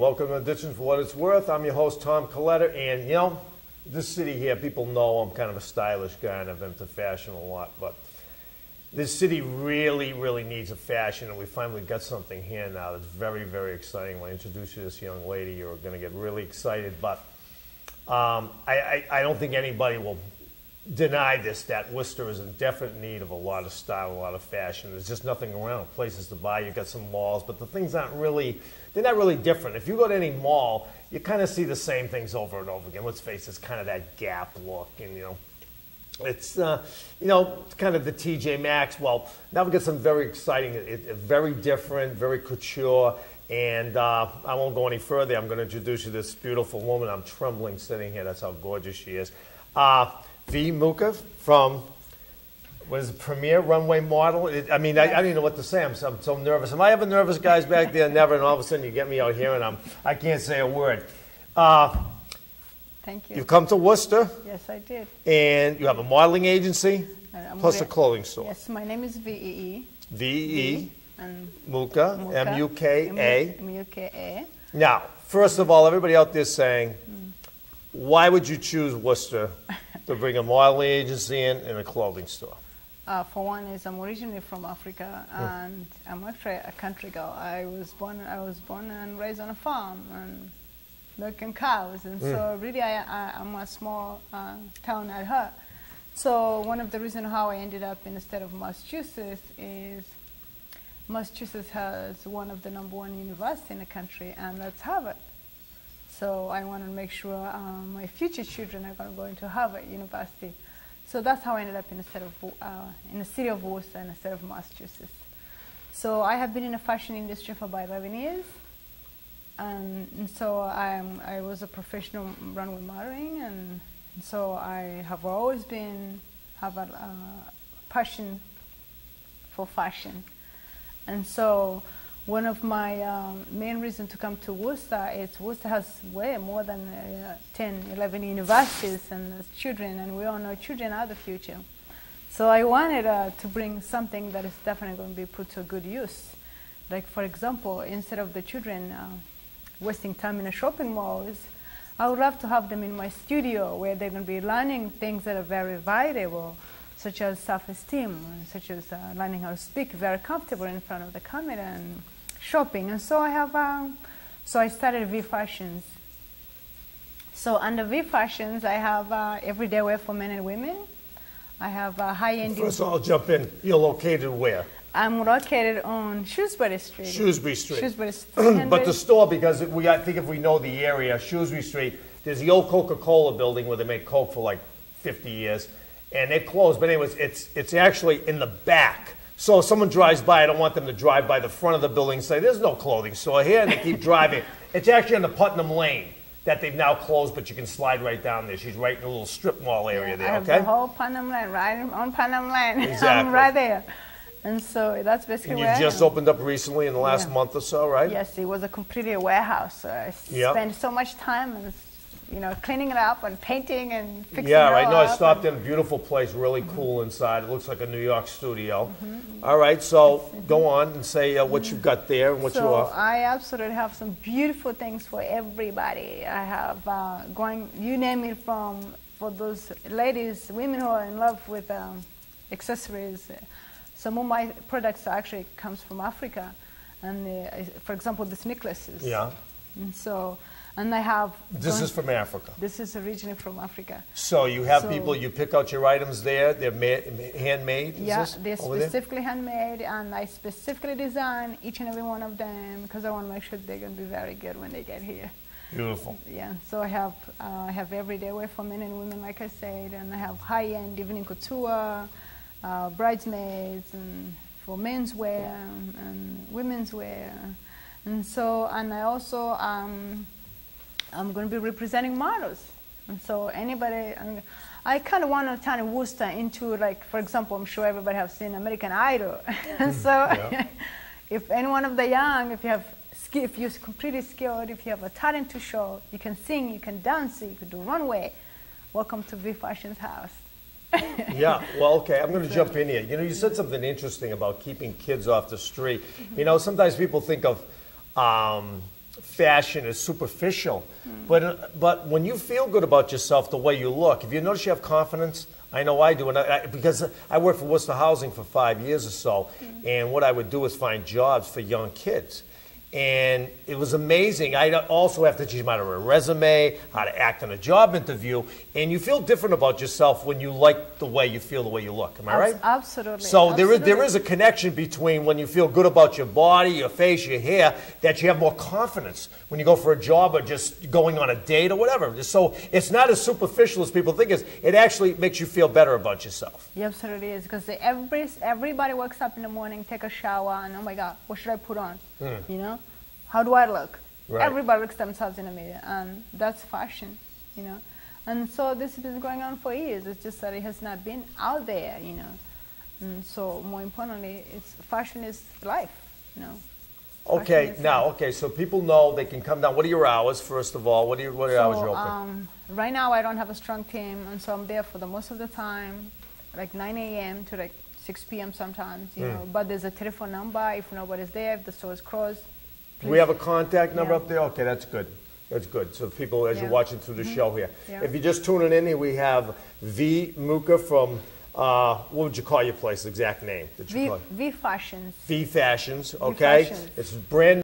Welcome to Auditions for What It's Worth. I'm your host, Tom Coletta, and you know, this city here, people know I'm kind of a stylish guy and I'm into fashion a lot, but this city really, really needs a fashion, and we finally got something here now that's very, very exciting. When I introduce you to this young lady, you're going to get really excited, but I don't think anybody will deny this, that Worcester is in definite need of a lot of style, a lot of fashion. There's just nothing around, places to buy. You've got some malls, but the things aren't really, they're not really different. If you go to any mall, you kind of see the same things over and over again. Let's face it, it's kind of that Gap look, and you know, it's kind of the TJ Maxx. Well, now we got some very exciting, very different, very couture, and I won't go any further. I'm going to introduce you to this beautiful woman. I'm trembling sitting here. That's how gorgeous she is. V. Muka from, what is it, Premier Runway Model? I don't even know what to say. I'm so nervous. Am I ever nervous, guys, back there? Never. And all of a sudden you get me out here and I can't say a word. Thank you. You come to Worcester. Yes, I did. And you have a modeling agency plus a clothing store. Yes, my name is V-E-E. V-E-E. And Muka, M-U-K-A. M-U-K-A. Now, first of all, everybody out there saying, why would you choose Worcester to bring a modeling agency in and a clothing store? For one, I'm originally from Africa, and I'm actually a country girl. I was born and raised on a farm and milking cows, and so really I'm a small town at heart. So one of the reasons how I ended up in the state of Massachusetts is Massachusetts has one of the #1 universities in the country, and that's Harvard. So I want to make sure my future children are going to go into Harvard University. So that's how I ended up in the city of Worcester in the state of Massachusetts. So I have been in the fashion industry for about 11 years. And so I was a professional runway modeling, and so I have always have a passion for fashion. And so one of my main reasons to come to Worcester is Worcester has way more than 10, 11 universities and children, and we all know children are the future. So I wanted to bring something that is definitely going to be put to good use. Like, for example, instead of the children wasting time in the shopping malls, I would love to have them in my studio where they're going to be learning things that are very valuable, such as self-esteem, such as learning how to speak very comfortable in front of the camera and shopping. And so I started V Fashions. So under V Fashions, I have everyday wear for men and women. I have high-end. First of all, I'll jump in. You're located where? I'm located on Shrewsbury Street. Shrewsbury Street. Shrewsbury Street. But the store, because I think if we know the area, Shrewsbury Street, there's the old Coca-Cola building where they make Coke for like 50 years. And it closed, but anyways, it's actually in the back. So if someone drives by, I don't want them to drive by the front of the building and say, there's no clothing store here, and they keep driving. It's actually on the Putnam Lane that they've now closed, but you can slide right down there. She's right in a little strip mall area there, I have okay? the whole Putnam Lane, right on Putnam Lane. Exactly. I'm right there. And so that's basically where And you've just opened up recently in the last month or so, right? Yes, it was completely a warehouse. So I spent so much time cleaning it up and painting and fixing it all right. No, I up. stopped in. Beautiful place, really cool inside. It looks like a New York studio. All right, so go on and say what you've got there and what you are. So I absolutely have some beautiful things for everybody. I have you name it, for those ladies, women who are in love with accessories. Some of my products actually comes from Africa, and for example, these necklaces. Yeah. And I have. This is from Africa. This is originally from Africa. So you have people, you pick out your items there. They're handmade. Yeah, they're specifically handmade, and I specifically design each and every one of them because I want to make sure they're going to be very good when they get here. Beautiful. Yeah. So I have everyday wear for men and women, like I said, and I have high-end evening couture. Bridesmaids, and for men's wear and women's wear, and I also I'm going to be representing models, and so anybody. I kind of want to turn Worcester into, like, for example, I'm sure everybody have seen American Idol, and so if any one of the young, if you're completely skilled, if you have a talent to show, you can sing, you can dance, you can do runway. Welcome to V Fashion's house. Yeah, well, okay, I'm going to jump in here. You know, you said something interesting about keeping kids off the street. You know, sometimes people think of fashion is superficial, but when you feel good about yourself, the way you look, if you notice you have confidence, I know I do, and because I worked for Worcester Housing for 5 years or so, and what I would do is find jobs for young kids. And it was amazing. I also have to teach them how to write a resume, how to act in a job interview, and you feel different about yourself when you like the way you feel, the way you look. Am I right? Absolutely. So absolutely. there is a connection between when you feel good about your body, your face, your hair, that you have more confidence when you go for a job or just going on a date or whatever. So it's not as superficial as people think it is. It actually makes you feel better about yourself. Yeah, absolutely is, because everybody wakes up in the morning, take a shower, and oh my God, what should I put on? You know, how do I look? Right. Everybody looks themselves in the mirror, and that's fashion, you know. And so this has been going on for years. It's just that it has not been out there, you know. And so more importantly, fashion is life, you know. Okay, so people know they can come down. What are your hours, first of all? What are your hours you're open? Right now I don't have a strong team, and so I'm there for the most of the time, like 9 a.m. to like 6 p.m. sometimes, you know. But there's a telephone number if nobody's there, if the store is closed. Do we have a contact number up there? Okay, that's good. That's good. So people, as you're watching through the show here, if you're just tuning in here, we have V. Muka from, what would you call your place, exact name? That you call it? V Fashions. V Fashions, okay? Fashions. It's brand